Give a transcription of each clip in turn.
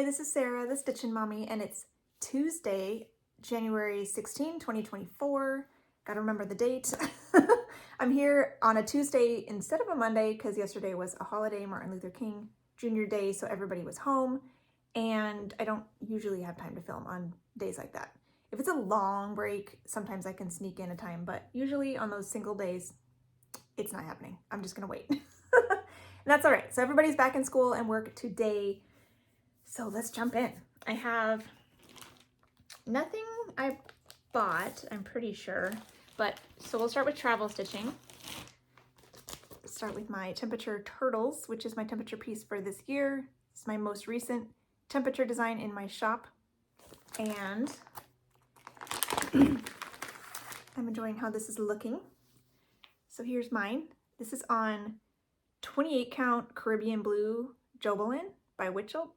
Hi, this is Sarah, the Stitchin Mommy, and it's Tuesday, January 16, 2024. Gotta remember the date. I'm here on a Tuesday instead of a Monday because yesterday was a holiday, Martin Luther King Jr. Day, so everybody was home, and I don't usually have time to film on days like that. If it's a long break, sometimes I can sneak in a time, but usually on those single days, it's not happening. I'm just gonna wait. And that's all right. So everybody's back in school and work today. So let's jump in. I have nothing I bought, I'm pretty sure, but so we'll start with travel stitching. Start with my temperature turtles, which is my temperature piece for this year. It's my most recent temperature design in my shop, and I'm enjoying how this is looking. So here's mine. This is on 28 count Caribbean Blue Jobelin by Witchell.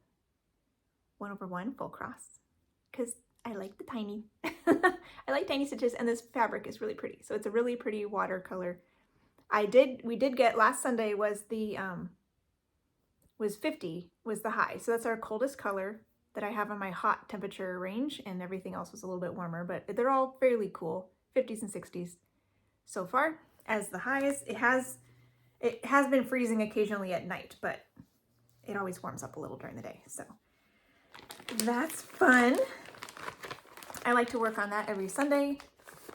1/1 full cross, because I like the tiny, I like tiny stitches, and this fabric is really pretty. So it's a really pretty watercolor. We did get last Sunday was the, was 50 was the high. So that's our coldest color that I have on my hot temperature range, and everything else was a little bit warmer, but they're all fairly cool, 50s and 60s so far as the highs. It has been freezing occasionally at night, but it always warms up a little during the day. So that's fun. I like to work on that every Sunday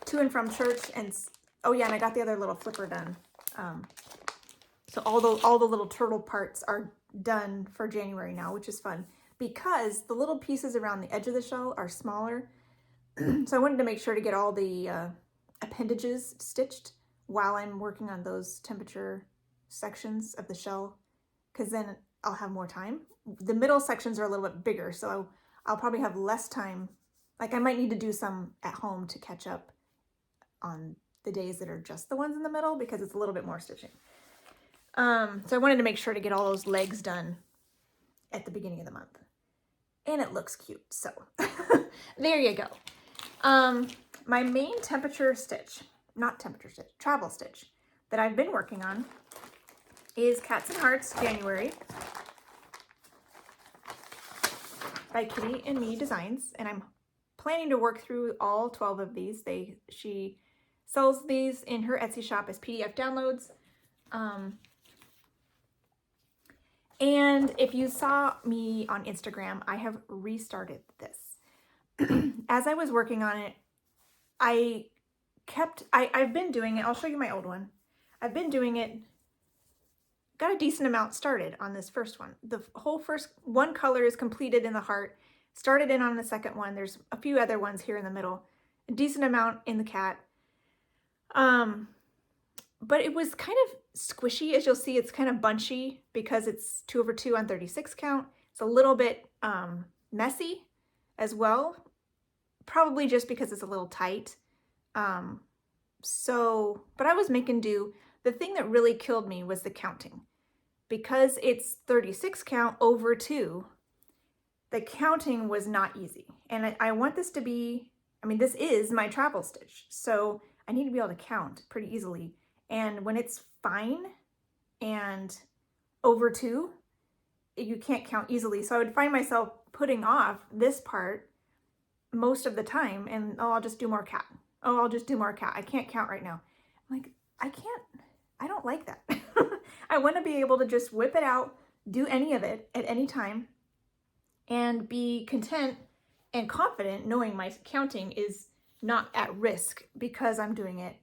to and from church. And oh yeah, and I got the other little flipper done. So all the little turtle parts are done for January now, which is fun because the little pieces around the edge of the shell are smaller. So I wanted to make sure to get all the appendages stitched while I'm working on those temperature sections of the shell, because then I'll have more time. The middle sections are a little bit bigger, so I'll probably have less time. Like I might need to do some at home to catch up on the days that are just the ones in the middle, because it's a little bit more stitching. So I wanted to make sure to get all those legs done at the beginning of the month. And it looks cute, so there you go. My main temperature stitch, not temperature stitch, travel stitch that I've been working on is Cats and Hearts January by Kitty and Me Designs, and I'm planning to work through all 12 of these. She sells these in her Etsy shop as PDF downloads. And if you saw me on Instagram, I have restarted this. As I was working on it, I've been doing it. I'll show you my old one. I've been doing it, got a decent amount started on this first one. The whole first one color is completed in the heart, started in on the second one. There's a few other ones here in the middle, a decent amount in the cat. But it was kind of squishy, as you'll see. It's kind of bunchy because it's 2/2 on 36 count. It's a little bit messy as well, probably just because it's a little tight. But I was making do. The thing that really killed me was the counting. Because it's 36 count over 2, the counting was not easy. And I want this to be, I mean, this is my travel stitch, so I need to be able to count pretty easily. And when it's fine and over 2, you can't count easily. So I would find myself putting off this part most of the time, and oh, I'll just do more cat. Oh, I'll just do more cat. I can't count right now. I'm like, I don't like that. I want to be able to just whip it out, do any of it at any time, and be content and confident knowing my counting is not at risk because I'm doing it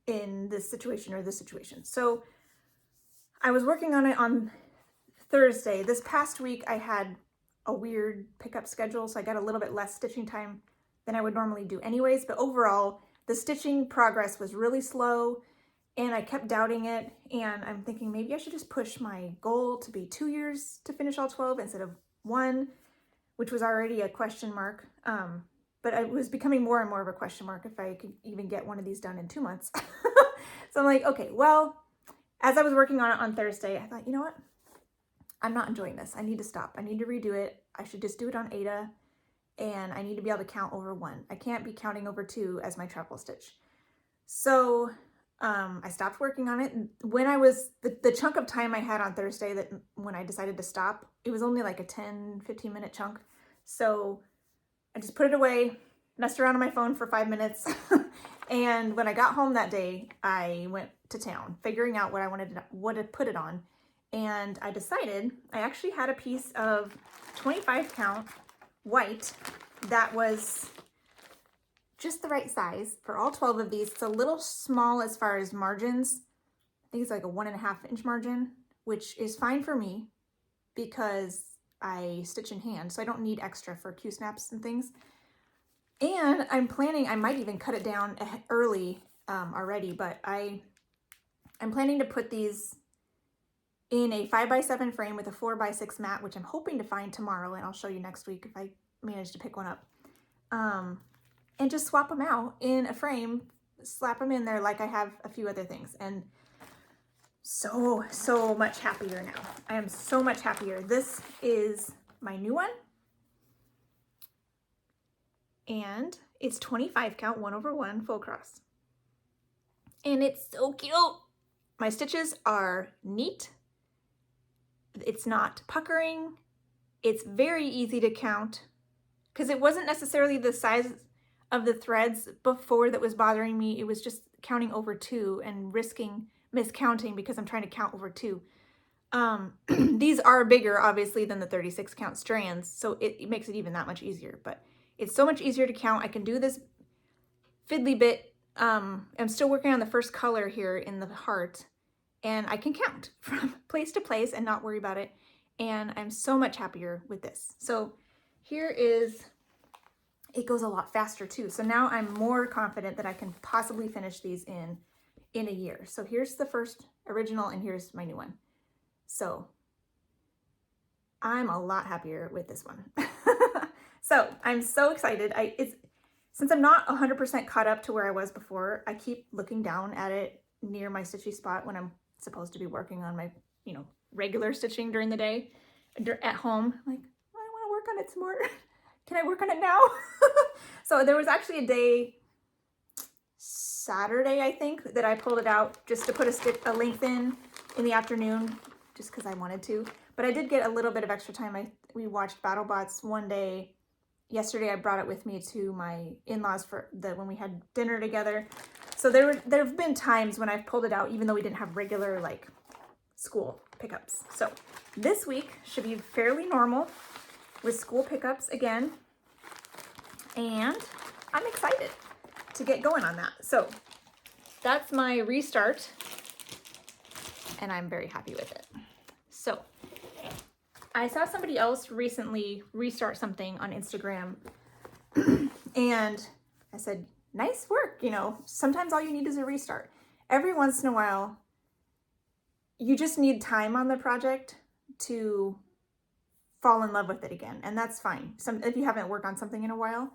in this situation or this situation. So I was working on it on Thursday. This past week I had a weird pickup schedule, so I got a little bit less stitching time than I would normally do anyways, but overall the stitching progress was really slow. And I kept doubting it, and I'm thinking maybe I should just push my goal to be 2 years to finish all 12 instead of 1, which was already a question mark. But it was becoming more and more of a question mark if I could even get one of these done in 2 months. So I'm like, okay, well, as I was working on it on Thursday, I thought, you know what? I'm not enjoying this. I need to stop. I need to redo it. I should just do it on Ada, and I need to be able to count over 1. I can't be counting over 2 as my travel stitch. So I stopped working on it. When I was, the chunk of time I had on Thursday that when I decided to stop, it was only like a 10-15 minute chunk. So I just put it away, messed around on my phone for 5 minutes. And when I got home that day, I went to town figuring out what I wanted to put it on. And I decided I actually had a piece of 25 count white that was just the right size for all 12 of these. It's a little small as far as margins. I think it's like a 1.5 inch margin, which is fine for me because I stitch in hand, so I don't need extra for Q-snaps and things. And I'm planning, I might even cut it down early already, but I'm planning to put these in a 5x7 frame with a 4x6 mat, which I'm hoping to find tomorrow, and I'll show you next week if I manage to pick one up. And just swap them out in a frame, slap them in there like I have a few other things. And so much happier now. I am so much happier. This is my new one. And it's 25 count, 1/1 full cross. And it's so cute. My stitches are neat. It's not puckering. It's very easy to count because it wasn't necessarily the size of the threads before that was bothering me. It was just counting over 2 and risking miscounting because I'm trying to count over 2. These are bigger, obviously, than the 36 count strands, so it makes it even that much easier, but it's so much easier to count. I can do this fiddly bit. I'm still working on the first color here in the heart, and I can count from place to place and not worry about it, and I'm so much happier with this. So here is, it goes a lot faster too. So now I'm more confident that I can possibly finish these in a year. So here's the first original and here's my new one. So I'm a lot happier with this one. So I'm so excited. Since I'm not 100% caught up to where I was before, I keep looking down at it near my stitchy spot when I'm supposed to be working on my, regular stitching during the day at home. Like, I want to work on it some more. Can I work on it now? So there was actually a day, Saturday, I think, that I pulled it out just to put a length in the afternoon, just because I wanted to. But I did get a little bit of extra time. We watched BattleBots one day. Yesterday, I brought it with me to my in-laws when we had dinner together. So there have been times when I've pulled it out, even though we didn't have regular school pickups. So this week should be fairly normal with school pickups again, and I'm excited to get going on that. So that's my restart, and I'm very happy with it. So I saw somebody else recently restart something on Instagram, and I said, nice work. Sometimes all you need is a restart. Every once in a while, you just need time on the project to fall in love with it again, and that's fine. If you haven't worked on something in a while,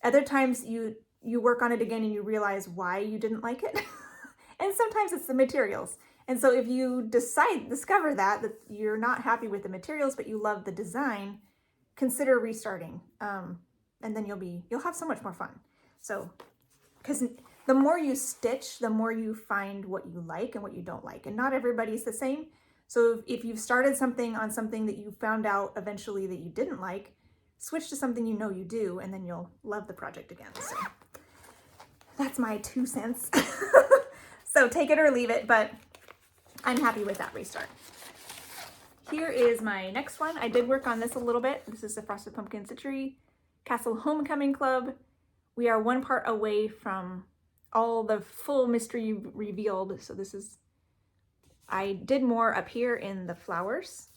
other times you work on it again and you realize why you didn't like it. And sometimes it's the materials. And so if you discover that you're not happy with the materials, but you love the design, consider restarting. And then you'll have so much more fun. So, because the more you stitch, the more you find what you like and what you don't like. And not everybody's the same. So if you've started something on something that you found out eventually that you didn't like, switch to something you know you do, and then you'll love the project again. So that's my 2 cents. So take it or leave it, but I'm happy with that restart. Here is my next one. I did work on this a little bit. This is the Frosted Pumpkin Stitchery Castle Homecoming Club. We are one part away from all the full mystery revealed. So I did more up here in the flowers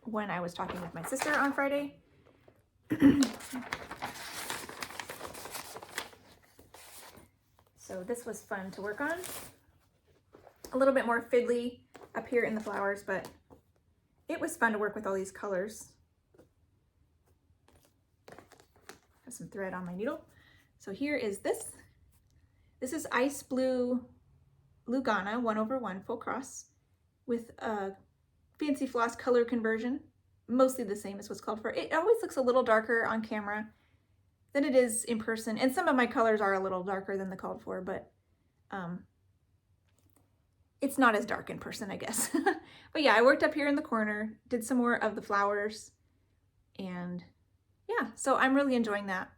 when I was talking with my sister on Friday. So this was fun to work on. A little bit more fiddly up here in the flowers, but it was fun to work with all these colors. Have some thread on my needle. So here is this. This is Ice Blue Lugana 1/1 full cross with a fancy floss color conversion. Mostly the same as what's called for. It always looks a little darker on camera than it is in person. And some of my colors are a little darker than the called for, but it's not as dark in person, I guess. But yeah, I worked up here in the corner, did some more of the flowers, and yeah, so I'm really enjoying that.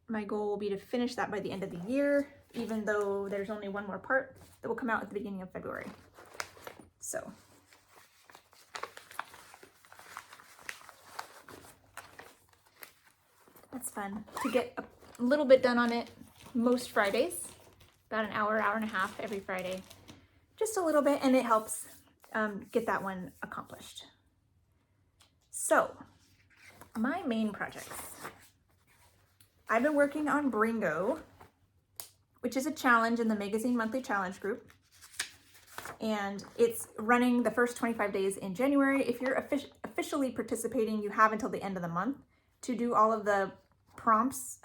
My goal will be to finish that by the end of the year, even though there's only one more part that will come out at the beginning of February. So that's fun to get a little bit done on it most Fridays, about an hour, hour and a half every Friday, just a little bit, and it helps get that one accomplished. So my main projects. I've been working on Bringo, which is a challenge in the Magazine Monthly Challenge group. And it's running the first 25 days in January. If you're officially participating, you have until the end of the month to do all of the prompts.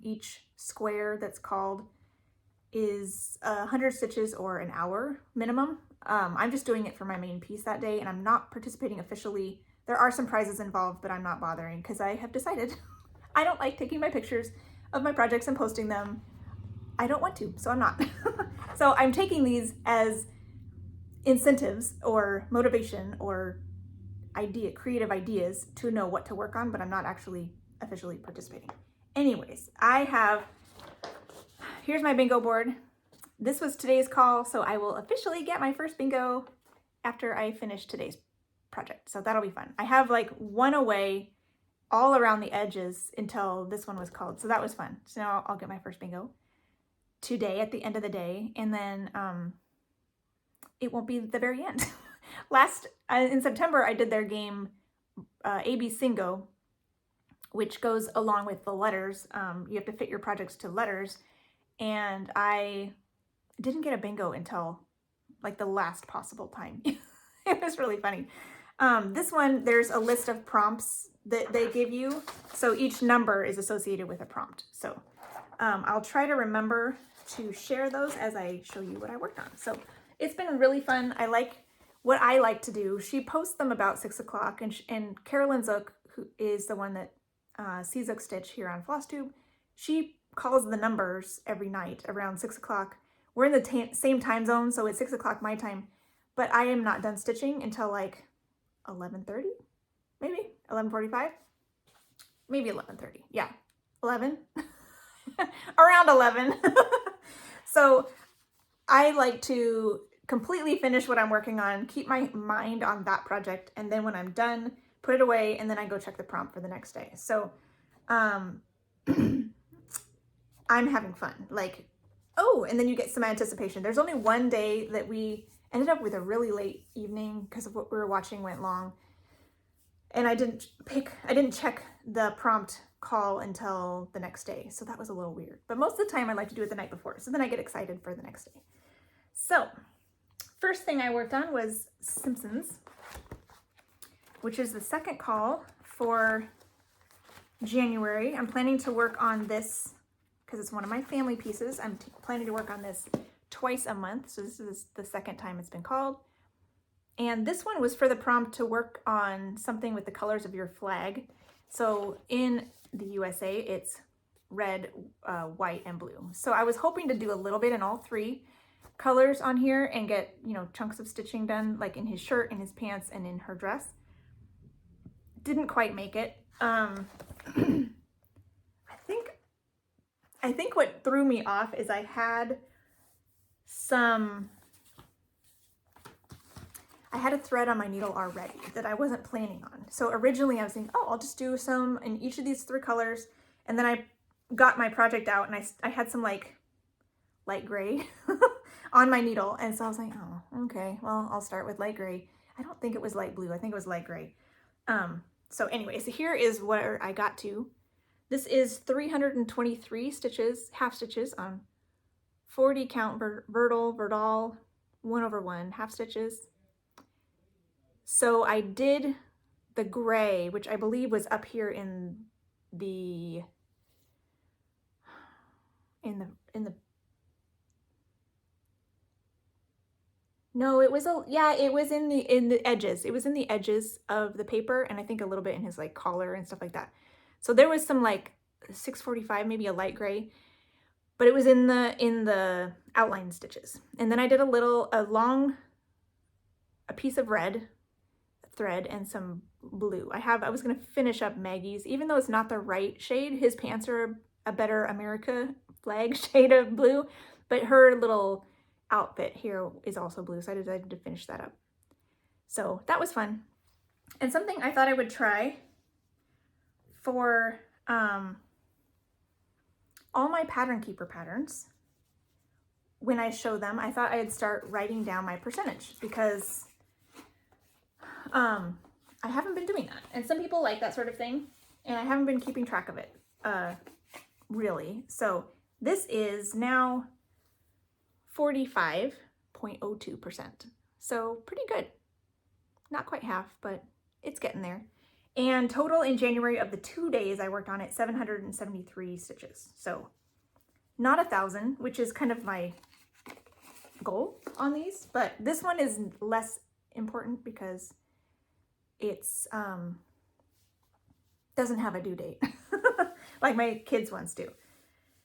Each square that's called is 100 stitches or an hour minimum. I'm just doing it for my main piece that day, and I'm not participating officially. There are some prizes involved, but I'm not bothering because I have decided I don't like taking my pictures of my projects and posting them. I don't want to, so I'm not. So I'm taking these as incentives or motivation or creative ideas to know what to work on, but I'm not actually officially participating. Anyways, here's my bingo board. This was today's call, so I will officially get my first bingo after I finish today's project. So that'll be fun. I have like one away all around the edges until this one was called. So that was fun. So now I'll get my first bingo today at the end of the day. And then it won't be the very end. In September, I did their game AB Singo, which goes along with the letters. You have to fit your projects to letters. And I didn't get a bingo until like the last possible time. It was really funny. This one, there's a list of prompts that they give you. So each number is associated with a prompt. So I'll try to remember to share those as I show you what I worked on. So it's been really fun. I like what I like to do. She posts them about 6 o'clock, and Carolyn Zook, who is the one that sees Zook Stitch here on Flosstube, she calls the numbers every night around 6 o'clock. We're in the same time zone, so it's 6 o'clock my time, but I am not done stitching until like 11:30, maybe 11:45, maybe 11:30. Yeah, 11, around 11. So I like to completely finish what I'm working on, keep my mind on that project, and then when I'm done, put it away, and then I go check the prompt for the next day. So I'm having fun. Like, oh, and then you get some anticipation. There's only one day that we ended up with a really late evening because of what we were watching went long. And I didn't check the prompt call until the next day. So that was a little weird. But most of the time I like to do it the night before. So then I get excited for the next day. So first thing I worked on was Simpsons, which is the second call for January. I'm planning to work on this because it's one of my family pieces. I'm planning to work on this twice a month. So this is the second time it's been called. And this one was for the prompt to work on something with the colors of your flag. So in the USA, it's red, white, and blue. So I was hoping to do a little bit in all three colors on here and get, chunks of stitching done, like in his shirt, in his pants, and in her dress. Didn't quite make it. I think what threw me off is I had a thread on my needle already that I wasn't planning on. So originally I was thinking, oh, I'll just do some in each of these three colors. And then I got my project out and I had some like light gray on my needle. And so I was like, oh, okay, well, I'll start with light gray. I don't think it was light blue. I think it was light gray. So anyways, here is where I got to. This is 323 stitches, half stitches on 40 count verdal 1/1 half stitches. So I did the gray, which I believe was up here in the no, it was it was in the edges. It was in the edges of the paper, and I think a little bit in his like collar and stuff like that. So there was some like 645, maybe a light gray. but it was in the outline stitches. And then I did a piece of red thread and some blue. I was gonna finish up Maggie's, even though it's not the right shade. His pants are a better America flag shade of blue, but her little outfit here is also blue, so I decided to finish that up. So that was fun. And something I thought I would try for all my pattern keeper patterns, when I show them, I thought I'd start writing down my percentage, because I haven't been doing that. And some people like that sort of thing, and I haven't been keeping track of it, really. So this is now 45.02%. So pretty good. Not quite half, but it's getting there. And total in January of the 2 days I worked on it, 773 stitches. So not 1,000, which is kind of my goal on these, but this one is less important because it's doesn't have a due date like my kids' ones do.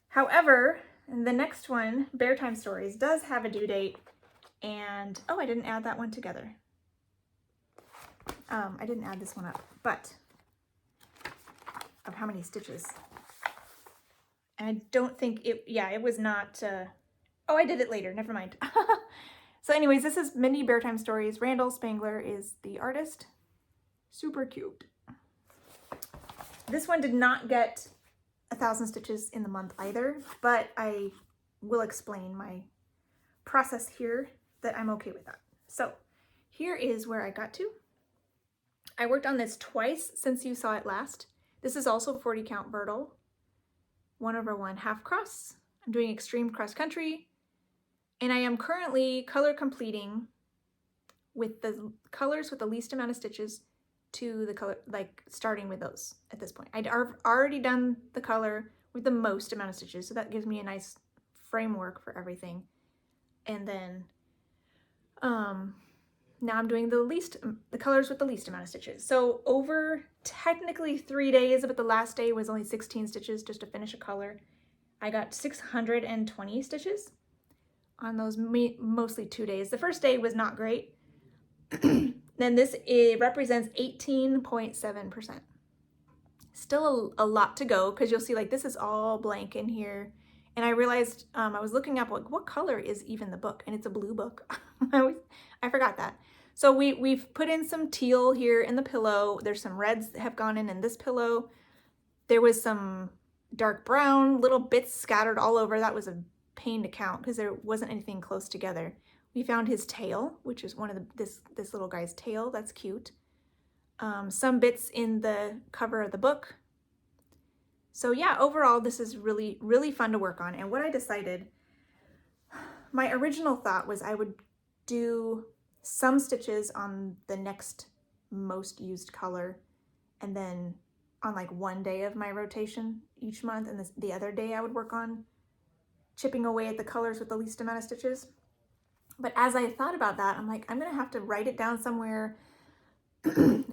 However, the next one, Bear Time Stories, does have a due date, and oh, I didn't add that one together. I didn't add this one up, but of how many stitches. And I don't think it, yeah, it was not, oh, I did it later, never mind. So anyways, this is Mindy Bear Time Stories. Randall Spangler is the artist. Super cute. This one did not get 1,000 stitches in the month either, but I will explain my process here that I'm okay with that. So here is where I got to. I worked on this twice since you saw it last. This is also 40 count Vertical, 1/1 half cross. I'm doing extreme cross country, and I am currently color completing with the colors with the least amount of stitches to the color, like starting with those at this point. I'd already done the color with the most amount of stitches, so that gives me a nice framework for everything. And then now I'm doing the colors with the least amount of stitches. So over technically 3 days, but the last day was only 16 stitches just to finish a color. I got 620 stitches on those mostly 2 days. The first day was not great. Then this represents 18.7%. Still a lot to go, because you'll see like this is all blank in here. And I realized I was looking up like what color is even the book, and it's a blue book. I forgot that. So we've put in some teal here in the pillow. There's some reds that have gone in this pillow. There was some dark brown little bits scattered all over. That was a pain to count because there wasn't anything close together. We found his tail, which is one of this little guy's tail. That's cute. Some bits in the cover of the book. So yeah, overall, this is really, really fun to work on. And what I decided, my original thought was I would do some stitches on the next most used color, and then on like one day of my rotation each month, and the other day I would work on chipping away at the colors with the least amount of stitches. But as I thought about that, I'm like, I'm gonna have to write it down somewhere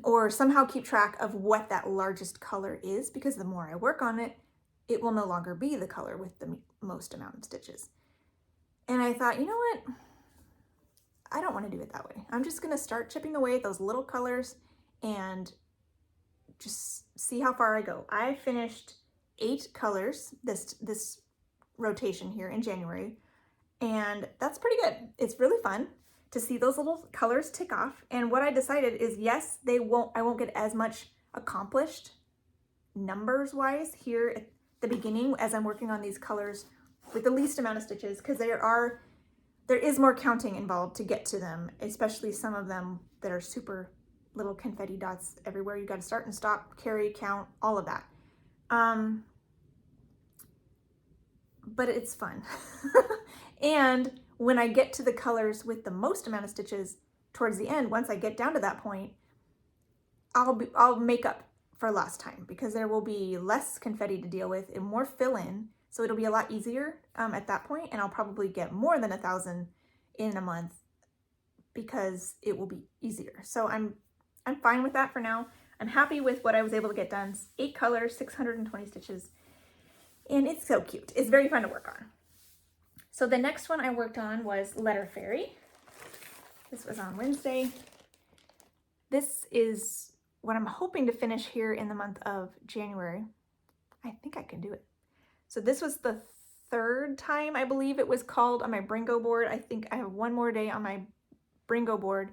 or somehow keep track of what that largest color is, because the more I work on it, it will no longer be the color with the most amount of stitches. And I thought, you know what? I don't want to do it that way. I'm just gonna start chipping away at those little colors and just see how far I go. I finished 8 colors this rotation here in January, and that's pretty good. It's really fun to see those little colors tick off. And what I decided is, yes, I won't get as much accomplished numbers wise here at the beginning as I'm working on these colors with the least amount of stitches, because there is more counting involved to get to them, especially some of them that are super little confetti dots everywhere. You got to start and stop, carry, count, all of that. But it's fun. And when I get to the colors with the most amount of stitches towards the end, once I get down to that point, I'll make up for lost time, because there will be less confetti to deal with and more fill in. So it'll be a lot easier at that point, and I'll probably get more than 1,000 in a month because it will be easier. So I'm fine with that for now. I'm happy with what I was able to get done. 8 colors, 620 stitches, and it's so cute. It's very fun to work on. So the next one I worked on was Letter Fairy. This was on Wednesday. This is what I'm hoping to finish here in the month of January. I think I can do it. So this was the third time I believe it was called on my Bringo board. I think I have one more day on my Bringo board,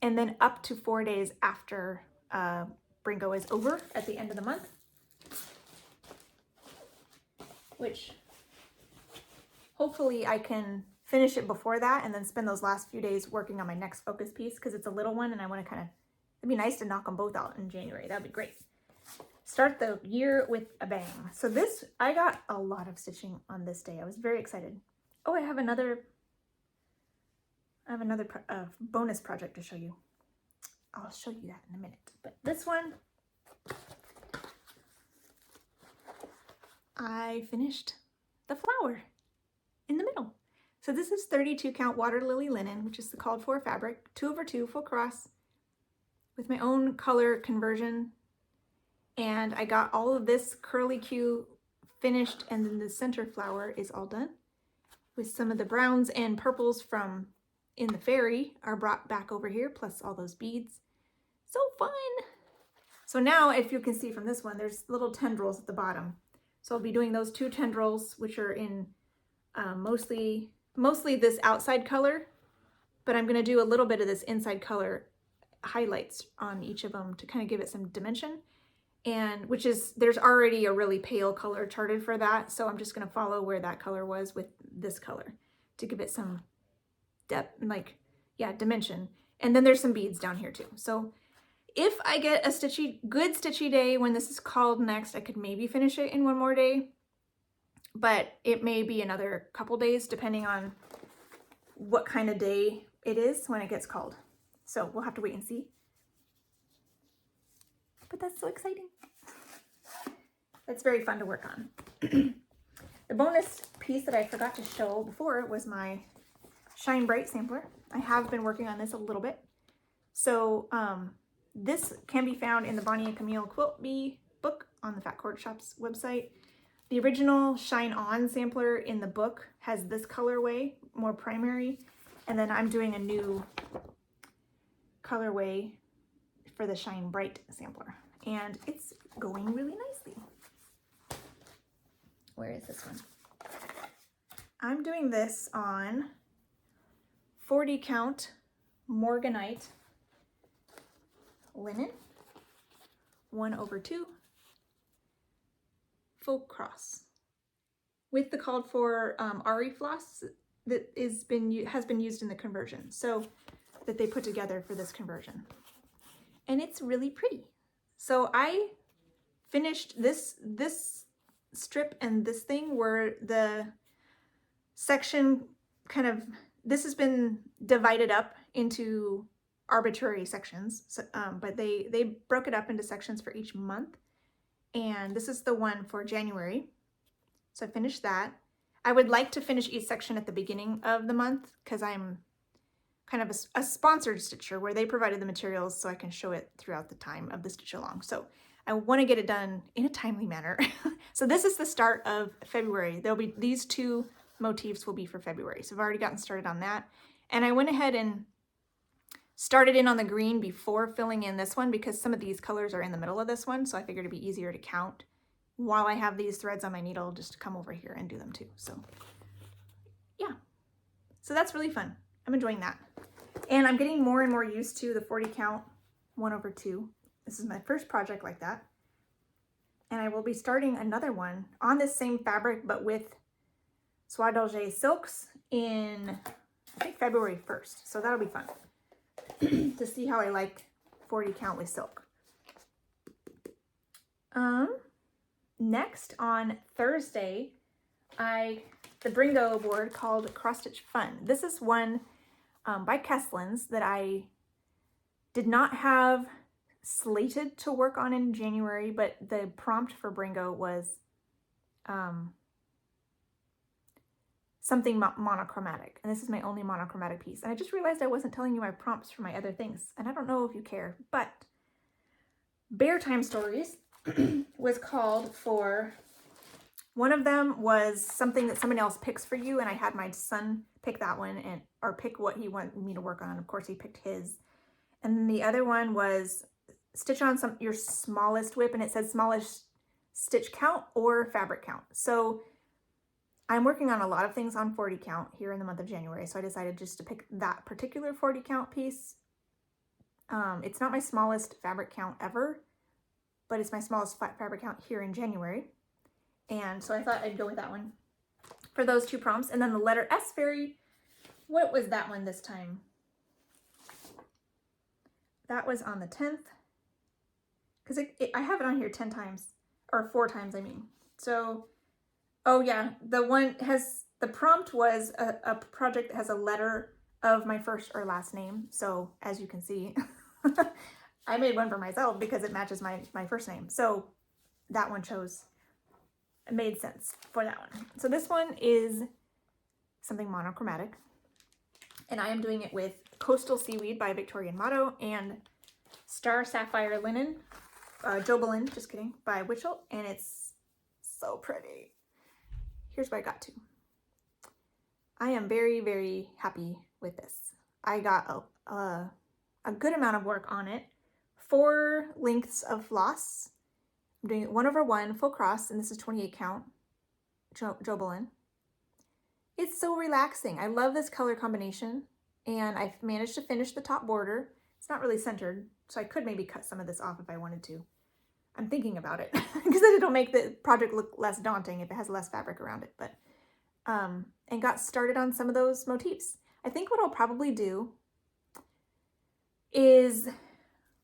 and then up to 4 days after Bringo is over at the end of the month, which hopefully I can finish it before that and then spend those last few days working on my next focus piece because it's a little one and I want to kind of, it'd be nice to knock them both out in January. That'd be great. Start the year with a bang. So this, I got a lot of stitching on this day. I was very excited. Oh, I have another bonus project to show you. I'll show you that in a minute. But this one, I finished the flower in the middle. So this is 32 count water lily linen, which is the called for fabric, 2/2 full cross with my own color conversion. And I got all of this curly Q finished, and then the center flower is all done with some of the browns and purples from in the fairy are brought back over here, plus all those beads. So fun. So now, if you can see from this one, there's little tendrils at the bottom. So I'll be doing those 2 tendrils, which are in mostly this outside color, but I'm going to do a little bit of this inside color highlights on each of them to kind of give it some dimension, and which is, there's already a really pale color charted for that, so I'm just going to follow where that color was with this color to give it some depth, like, yeah, dimension. And then there's some beads down here too. So if I get a good stitchy day when this is called next, I could maybe finish it in one more day, but it may be another couple days depending on what kind of day it is when it gets called. So we'll have to wait and see. But that's so exciting. It's very fun to work on. The bonus piece that I forgot to show before was my Shine Bright sampler. I have been working on this a little bit. So this can be found in the Bonnie and Camille Quilt Bee book on the Fat Quarter Shop's website. The original Shine On sampler in the book has this colorway, more primary, and then I'm doing a new colorway for the Shine Bright sampler, and it's going really nicely. Where is this one? I'm doing this on 40 count Morganite linen, 1/2 full cross with the called for Ari floss that has been used in the conversion, so that they put together for this conversion, and it's really pretty. So I finished this strip, and this thing where the section kind of, this has been divided up into arbitrary sections, so, but they broke it up into sections for each month. And this is the one for January. So I finished that. I would like to finish each section at the beginning of the month because I'm kind of a sponsored stitcher where they provided the materials so I can show it throughout the time of the stitch along. So I want to get it done in a timely manner. So this is the start of February. There'll be these 2 motifs will be for February. So I've already gotten started on that. And I went ahead and started in on the green before filling in this one because some of these colors are in the middle of this one, so I figured it'd be easier to count while I have these threads on my needle just to come over here and do them too. So yeah, so that's really fun. I'm enjoying that. And I'm getting more and more used to the 40 count 1/2. This is my first project like that. And I will be starting another one on this same fabric, but with Soie d'Alger silks in, I think, February 1st. So that'll be fun to see how I like 40 count with silk. Next on Thursday, the Bringo board called Cross Stitch Fun. This is one by Kesslins that I did not have slated to work on in January, but the prompt for Bringo was something monochromatic, and this is my only monochromatic piece. And I just realized I wasn't telling you my prompts for my other things, and I don't know if you care, but Bear Time Stories was called for One of them was something that somebody else picks for you, and I had my son pick that one, or pick what he wanted me to work on. Of course, he picked his. And then the other one was stitch on your smallest WIP, and it says smallest stitch count or fabric count. So I'm working on a lot of things on 40 count here in the month of January, so I decided just to pick that particular 40 count piece. It's not my smallest fabric count ever, but it's my smallest fabric count here in January. And so I thought I'd go with that one for those two prompts. And then the letter S fairy, what was that one this time? That was on the 10th, because I have it on here 10 times, or 4 times, I mean. So, oh yeah, the prompt was a project that has a letter of my first or last name. So as you can see, I made one for myself because it matches my first name. So that one it made sense for that one. So this one is something monochromatic, and I am doing it with Coastal Seaweed by Victorian Motto and Star Sapphire Linen, Jobelin, just kidding, by Witchell, and it's so pretty. Here's what I got to. I am very, very happy with this. I got a good amount of work on it. 4 lengths of floss. I'm doing it 1/1 full cross, and this is 28 count Jobelin. It's so relaxing. I love this color combination, and I've managed to finish the top border. It's not really centered, so I could maybe cut some of this off if I wanted to. I'm thinking about it because then it'll make the project look less daunting if it has less fabric around it. But and got started on some of those motifs. I think what I'll probably do is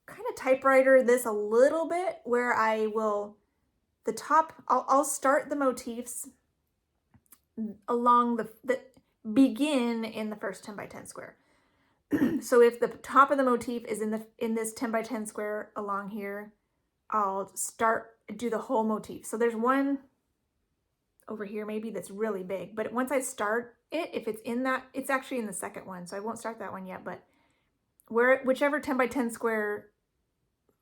kind of typewriter this a little bit, where I will, I'll start the motifs along the begin in the first 10 by 10 square. So if the top of the motif is in this 10 by 10 square along here, I'll do the whole motif. So there's one over here maybe that's really big, but once I start it, if it's in that, it's actually in the second one, so I won't start that one yet, but whichever 10 by 10 square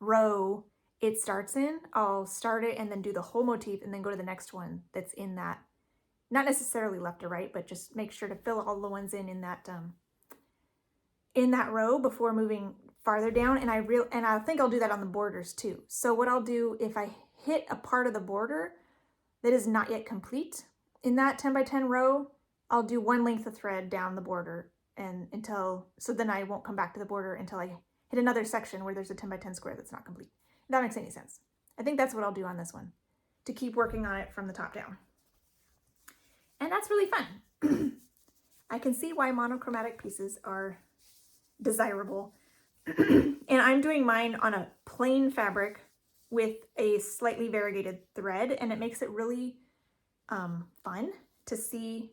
row it starts in, I'll start it and then do the whole motif and then go to the next one that's in that, not necessarily left or right, but just make sure to fill all the ones in that row before moving farther down. And I think I'll do that on the borders too. So what I'll do, if I hit a part of the border that is not yet complete in that 10 by 10 row, I'll do 1 length of thread down the border so then I won't come back to the border until I hit another section where there's a 10 by 10 square that's not complete. If that makes any sense. I think that's what I'll do on this one, to keep working on it from the top down. And that's really fun. I can see why monochromatic pieces are desirable. And I'm doing mine on a plain fabric with a slightly variegated thread, and it makes it really fun to see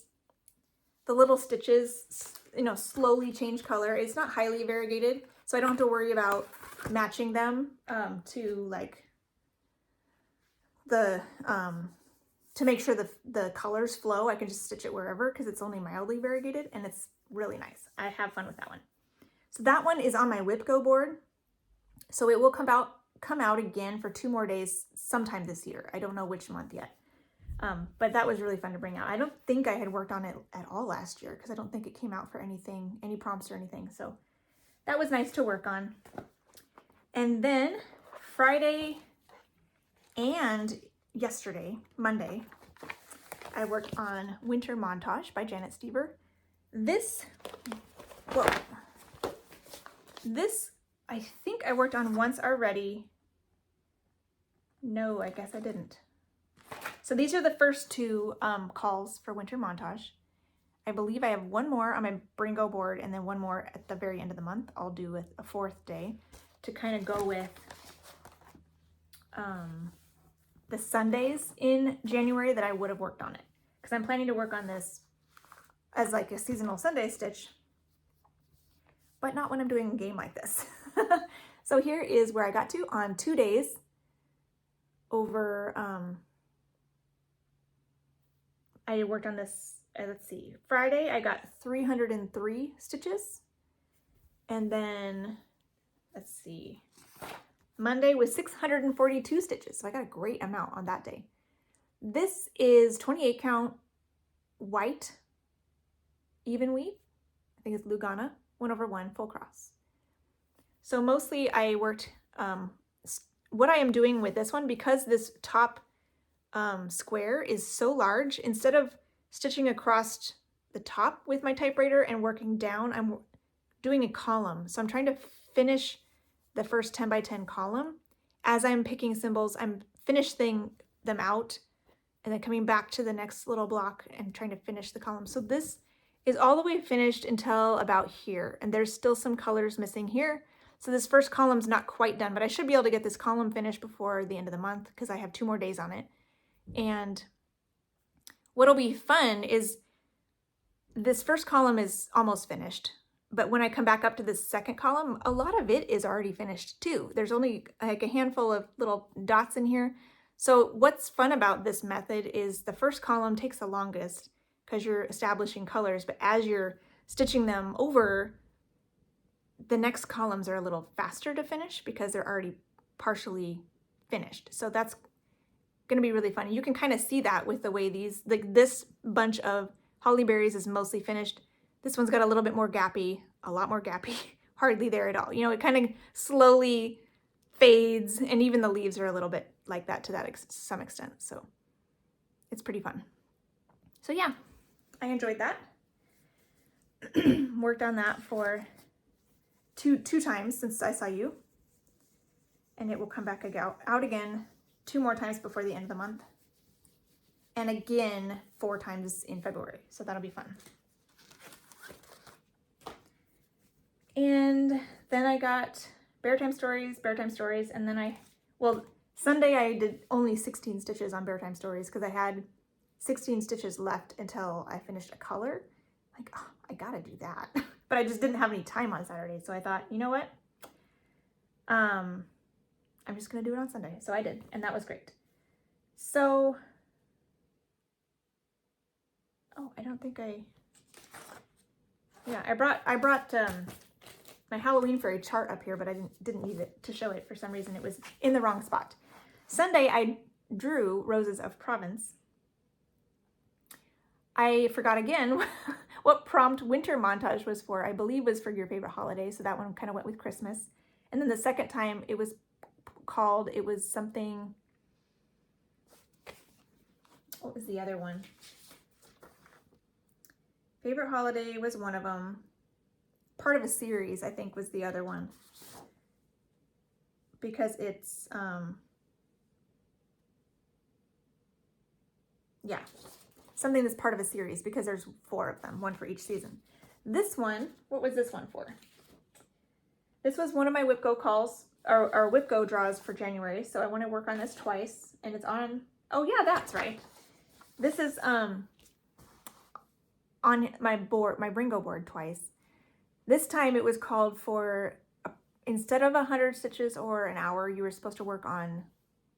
the little stitches, slowly change color. It's not highly variegated, so I don't have to worry about matching them to make sure the colors flow. I can just stitch it wherever because it's only mildly variegated, and it's really nice. I have fun with that one. So that one is on my Whip Go board. So it will come out again for 2 more days sometime this year. I don't know which month yet. But that was really fun to bring out. I don't think I had worked on it at all last year because I don't think it came out for any prompts or anything. So that was nice to work on. And then Friday and yesterday, Monday, I worked on Winter Montage by Janet Stever. This I think I worked on once already. No, I guess I didn't. So these are the first 2 calls for Winter Montage. I believe I have 1 more on my Bringo board and then 1 more at the very end of the month. I'll do with a 4th day to kind of go with the Sundays in January that I would have worked on it. Because I'm planning to work on this as like a seasonal Sunday stitch, but not when I'm doing a game like this. So here is where I got to on 2 days over, I worked on this, let's see, Friday I got 303 stitches, and then, let's see, Monday was 642 stitches, so I got a great amount on that day. This is 28 count white even weave. I think it's Lugana 1/1 full cross. So mostly I worked, what I am doing with this one, because this top square is so large, instead of stitching across the top with my typewriter and working down, I'm doing a column. So I'm trying to finish the first 10 by 10 column. As I'm picking symbols, I'm finishing them out and then coming back to the next little block and trying to finish the column. So this is all the way finished until about here, and there's still some colors missing here. So this first column's not quite done, but I should be able to get this column finished before the end of the month because I have 2 more days on it. And what'll be fun is this first column is almost finished, but when I come back up to this second column, a lot of it is already finished too. There's only like a handful of little dots in here. So what's fun about this method is the first column takes the longest because you're establishing colors, but as you're stitching them over, the next columns are a little faster to finish because they're already partially finished. So that's going to be really fun. You can kind of see that with the way these, like this bunch of holly berries is mostly finished. This one's got a little bit more gappy, a lot more gappy, hardly there at all. You know, it kind of slowly fades, and even the leaves are a little bit like that to some extent. So it's pretty fun. So yeah, I enjoyed that. Worked on that for two times since I saw you, and it will come back out again 2 more times before the end of the month, and again 4 times in February. So that'll be fun. And then I got Bear Time Stories, and then Sunday I did only 16 stitches on Bear Time Stories because I had 16 stitches left until I finished a color. Like, oh, I gotta do that. But I just didn't have any time on Saturday, so I thought, you know what? I'm just gonna do it on Sunday. So I did, and that was great. So, oh, I don't think yeah, I brought my Halloween fairy chart up here, but I didn't need it to show it for some reason. It was in the wrong spot. Sunday, I drew Roses of Provence. I forgot again what prompt winter montage was for. I believe was for your favorite holiday, so that one kind of went with Christmas. And then the second time it was something, what was the other one? Favorite holiday was one of them. Part of a series, I think, was the other one. Because it's, yeah, something that's part of a series because there's 4 of them, 1 for each season. This one, what was this one for? This was one of my WhipGo calls, or WhipGo draws for January, so I want to work on this twice, and it's on, oh yeah, that's right. This is on my board, my Bringo board twice. This time it was called for, instead of 100 stitches or an hour, you were supposed to work on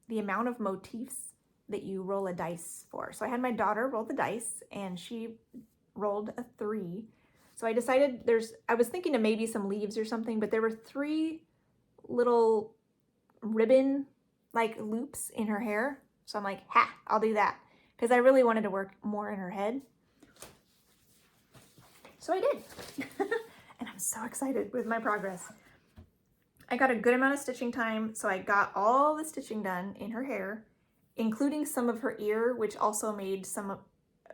the amount of motifs that you roll a dice for. So I had my daughter roll the dice, and she rolled a 3. So I decided I was thinking of maybe some leaves or something, but there were 3 little ribbon like loops in her hair. So I'm like, ha, I'll do that. Because I really wanted to work more in her head. So I did. And I'm so excited with my progress. I got a good amount of stitching time, so I got all the stitching done in her hair, including some of her ear, which also made some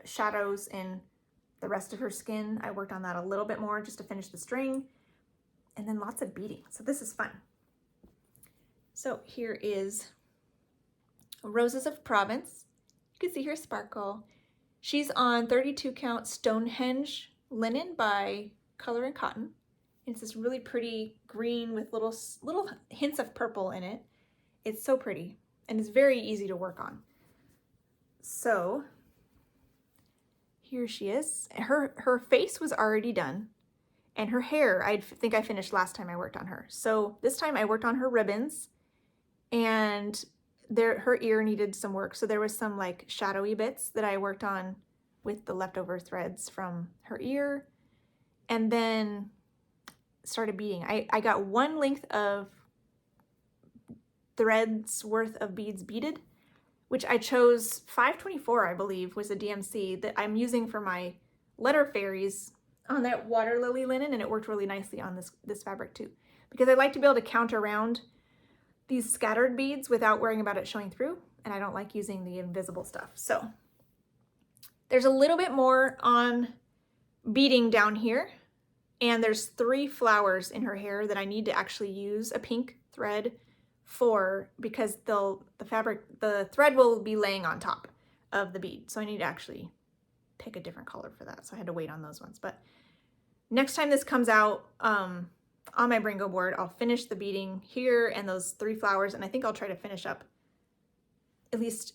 shadows in the rest of her skin. I worked on that a little bit more just to finish the string, and then lots of beading. So this is fun. So here is Roses of Provence. You can see her sparkle. She's on 32 count Stonehenge linen by Color and Cotton. It's this really pretty green with little hints of purple in it. It's so pretty, and it's very easy to work on. So here she is. Her face was already done, and her hair, I think I finished last time I worked on her. So this time I worked on her ribbons, and her ear needed some work. So there was some like shadowy bits that I worked on with the leftover threads from her ear, and then started beading. I got 1 length of threads worth of beads beaded, which I chose 524, I believe, was a DMC that I'm using for my letter fairies on that water lily linen, and it worked really nicely on this fabric too, because I like to be able to count around these scattered beads without worrying about it showing through, and I don't like using the invisible stuff. So there's a little bit more on beading down here, and there's 3 flowers in her hair that I need to actually use a pink thread for, because the thread will be laying on top of the bead. So I need to actually pick a different color for that. So I had to wait on those ones. But next time this comes out on my Bringo board, I'll finish the beading here and those 3 flowers. And I think I'll try to finish up, at least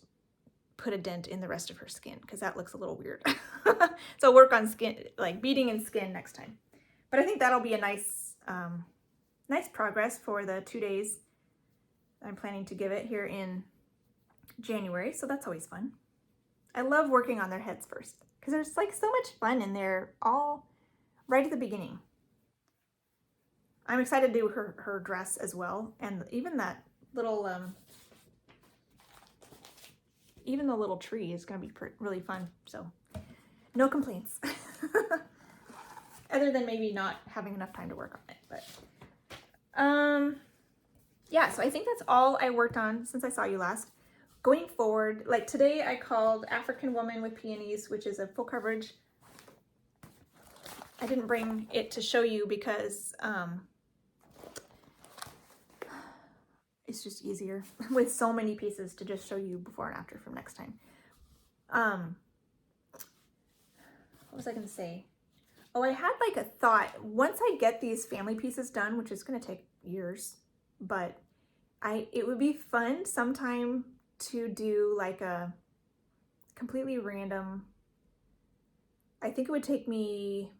put a dent in the rest of her skin, because that looks a little weird. So I'll work on skin, like beading and skin next time. But I think that'll be a nice, nice progress for the 2 days I'm planning to give it here in January. So that's always fun. I love working on their heads first, because there's like so much fun in there all right at the beginning. I'm excited to do her dress as well. And even that little, even the little tree is going to be really fun. So no complaints. Other than maybe not having enough time to work on it. But yeah, so I think that's all I worked on since I saw you last. Going forward, like today I called African Woman with Peonies, which is a full coverage. I didn't bring it to show you because it's just easier with so many pieces to just show you before and after from next time. What was I going to say? Oh, I had like a thought. Once I get these family pieces done, which is going to take years, but it would be fun sometime to do like a completely random, I think it would take me,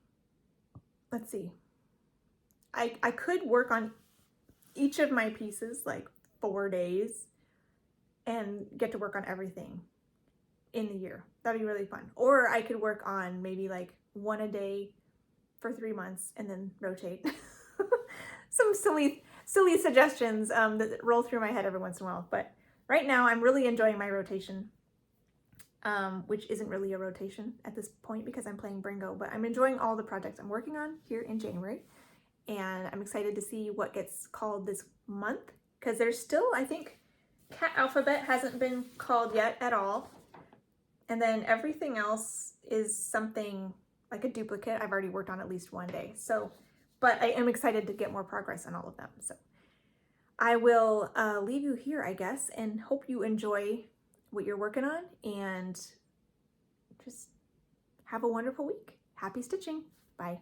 let's see, I could work on each of my pieces like 4 days and get to work on everything in the year. That'd be really fun. Or I could work on maybe like 1 a day for 3 months and then rotate. Some silly suggestions that roll through my head every once in a while. But right now I'm really enjoying my rotation, which isn't really a rotation at this point because I'm playing Bringo, but I'm enjoying all the projects I'm working on here in January. And I'm excited to see what gets called this month, because there's still, I think, Cat Alphabet hasn't been called yet at all. And then everything else is something like a duplicate I've already worked on at least 1 day. So, but I am excited to get more progress on all of them. So I will leave you here, I guess, and hope you enjoy what you're working on and just have a wonderful week. Happy stitching. Bye.